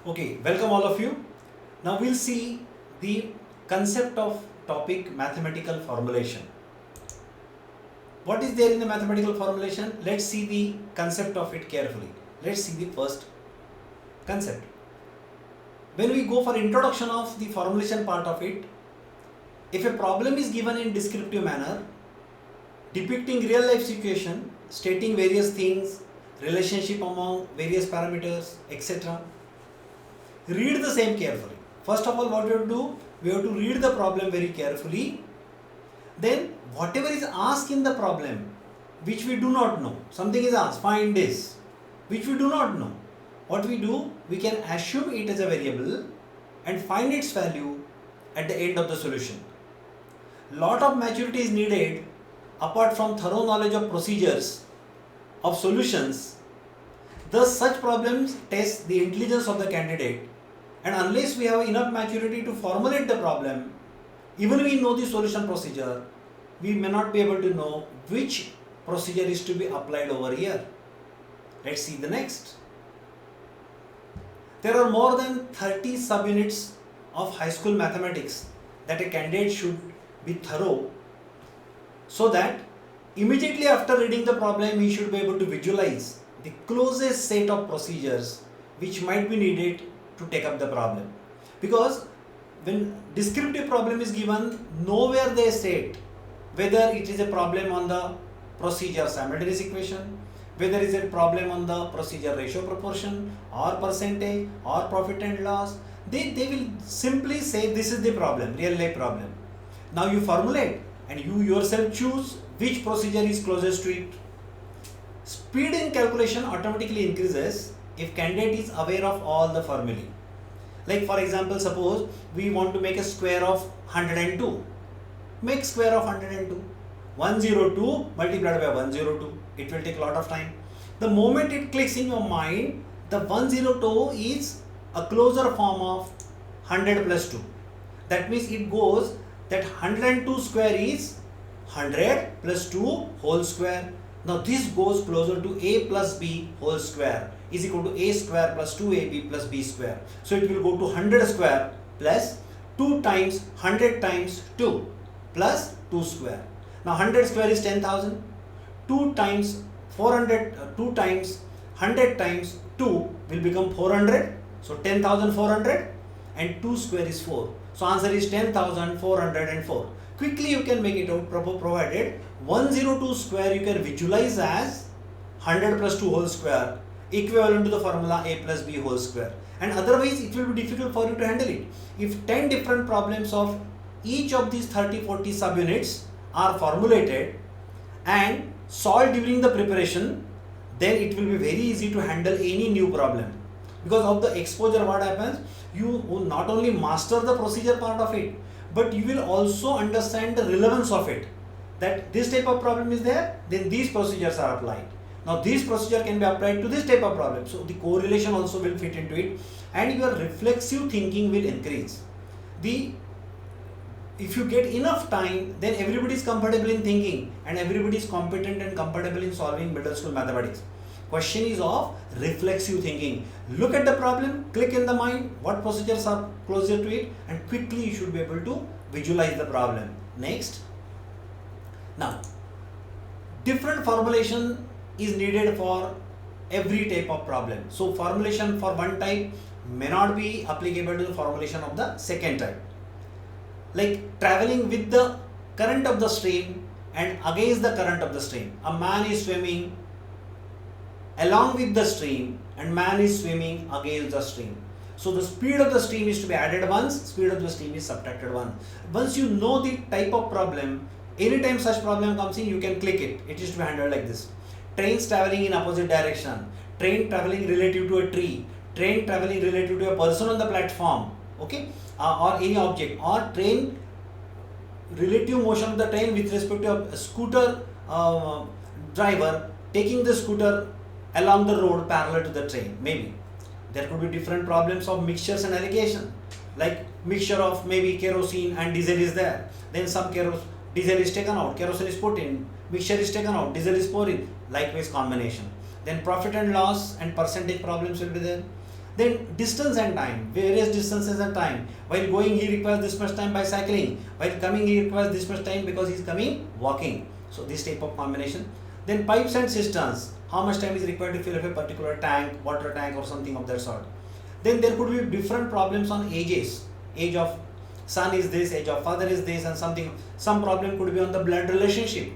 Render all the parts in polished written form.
Okay, welcome all of you. Now we'll see the concept of topic mathematical formulation. What is there in the mathematical formulation? Let's see the concept of it carefully. Let's see the first concept. When we go for introduction of the formulation part of it, if a problem is given in descriptive manner, depicting real life situation, stating various things, relationship among various parameters, etc. Read the same carefully. First of all, what we have to do? We have to read the problem very carefully. Then whatever is asked in the problem, which we do not know, something is asked, find this, which we do not know. What we do? We can assume it as a variable and find its value at the end of the solution. Lot of maturity is needed apart from thorough knowledge of procedures, of solutions. Thus, such problems test the intelligence of the candidate, and unless we have enough maturity to formulate the problem, even we know the solution procedure, we may not be able to know which procedure is to be applied over here. Let's see the next. There are more than 30 subunits of high school mathematics that a candidate should be thorough, so that immediately after reading the problem he should be able to visualize the closest set of procedures which might be needed to take up the problem. Because when descriptive problem is given, nowhere they state whether it is a problem on the procedure simultaneous equation, whether it is a problem on the procedure ratio proportion or percentage or profit and loss. They will simply say this is the problem, real life problem. Now you formulate and you yourself choose which procedure is closest to it. Speed in calculation automatically increases if candidate is aware of all the formulae. Like for example, suppose we want to make a square of 102. Make square of 102. 102 multiplied by 102. It will take a lot of time. The moment it clicks in your mind, the 102 is a closer form of 100 plus 2. That means it goes that 102 square is 100 plus 2 whole square. Now this goes closer to a plus b whole square is equal to a square plus 2ab plus b square. So it will go to 100 square plus 2 times 100 times 2 plus 2 square. Now 100 square is 10,000. 2 times 400, 2 times 100 times 2 will become 400. So 10,400 and 2 square is 4. So answer is 10,404. Quickly you can make it out provided 102 square you can visualize as 100 plus 2 whole square equivalent to the formula a plus b whole square, and otherwise it will be difficult for you to handle it. If 10 different problems of each of these 30-40 subunits are formulated and solved during the preparation, then it will be very easy to handle any new problem. Because of the exposure, what happens, you will not only master the procedure part of it, but you will also understand the relevance of it, that this type of problem is there, then these procedures are applied. Now this procedure can be applied to this type of problem, so the correlation also will fit into it, and your reflexive thinking will increase. If you get enough time, then everybody is comfortable in thinking and everybody is competent and comfortable in solving middle school mathematics. Question is of reflexive thinking. Look at the problem, click in the mind what procedures are closer to it, and quickly you should be able to visualize the problem. Next. Now, different formulation is needed for every type of problem. So formulation for one type may not be applicable to the formulation of the second type. Like traveling with the current of the stream and against the current of the stream. A man is swimming along with the stream and man is swimming against the stream. So the speed of the stream is to be added once, speed of the stream is subtracted once. Once you know the type of problem, anytime such problem comes in, you can click it. It is to be handled like this. Trains traveling in opposite direction, train traveling relative to a tree, train traveling relative to a person on the platform, okay, or any object, or train relative motion of the train with respect to a scooter driver taking the scooter along the road parallel to the train. Maybe there could be different problems of mixtures and allocation, like mixture of maybe kerosene and diesel is there, then some diesel is taken out, kerosene is put in, mixture is taken out, diesel is poured in, likewise combination. Then profit and loss and percentage problems will be there. Then distance and time, various distances and time. While going he requires this much time by cycling, while coming he requires this much time because he is coming walking. So this type of combination. Then pipes and cisterns, how much time is required to fill up a particular tank, water tank or something of that sort. Then there could be different problems on ages. Age of son is this, age of father is this, and some problem could be on the blood relationship.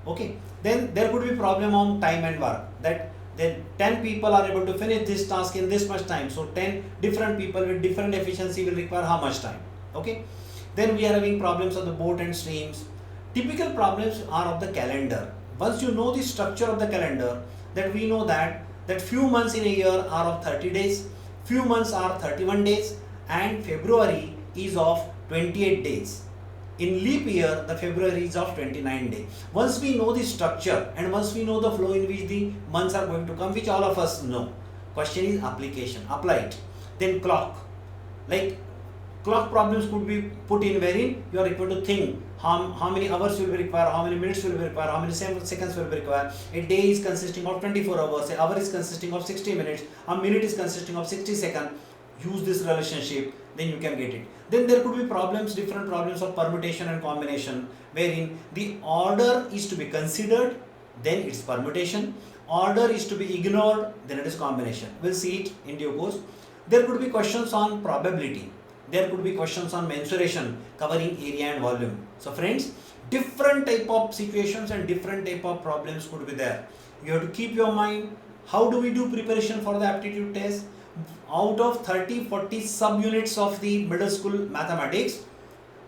Okay. Then there could be problem on time and work, that then 10 people are able to finish this task in this much time. So 10 different people with different efficiency will require how much time. Okay. Then we are having problems of the boat and streams. Typical problems are of the calendar. Once you know the structure of the calendar, that we know that few months in a year are of 30 days, few months are 31 days, and February is of 28 days. In leap year, the February is of 29 days. Once we know the structure and once we know the flow in which the months are going to come, which all of us know, question is application, apply it. Then clock, like clock problems could be put in wherein you are able to think how many hours will be required, how many minutes will be required, how many seconds will be required. A day is consisting of 24 hours, an hour is consisting of 60 minutes, a minute is consisting of 60 seconds. Use this relationship, then you can get it. Then there could be problems, different problems of permutation and combination, wherein the order is to be considered, then it's permutation. Order is to be ignored, then it is combination. We'll see it in due course. There could be questions on probability. There could be questions on mensuration, covering area and volume. So friends, different type of situations and different type of problems could be there. You have to keep your mind, how do we do preparation for the aptitude test? Out of 30-40 subunits of the middle school mathematics,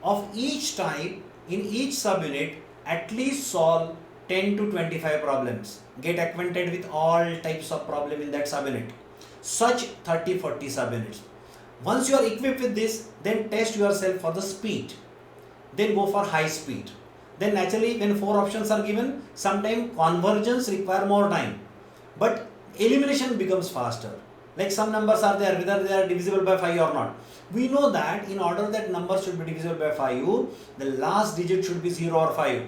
of each type, in each subunit, at least solve 10 to 25 problems. Get acquainted with all types of problem in that subunit. Such 30-40 subunits. Once you are equipped with this, then test yourself for the speed. Then go for high speed. Then naturally, when 4 options are given, sometimes convergence require more time, but elimination becomes faster. Like some numbers are there, whether they are divisible by 5 or not. We know that in order that number should be divisible by 5, the last digit should be 0 or 5.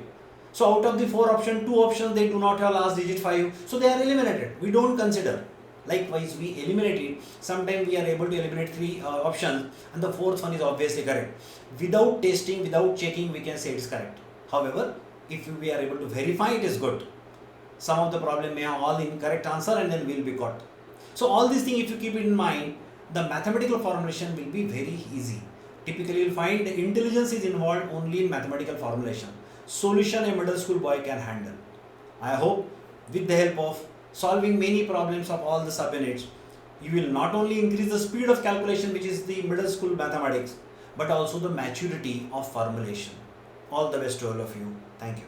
So out of the 4 options, 2 options they do not have last digit 5, so they are eliminated. We don't consider. Likewise, we eliminate it. Sometimes we are able to eliminate 3 options and the 4th one is obviously correct. Without testing, without checking, we can say it is correct. However, if we are able to verify, it is good. Some of the problem may have all incorrect answer and then will be got. So all these things, if you keep it in mind, the mathematical formulation will be very easy. Typically, you will find the intelligence is involved only in mathematical formulation. Solution a middle school boy can handle. I hope with the help of solving many problems of all the subunits, you will not only increase the speed of calculation, which is the middle school mathematics, but also the maturity of formulation. All the best to all of you. Thank you.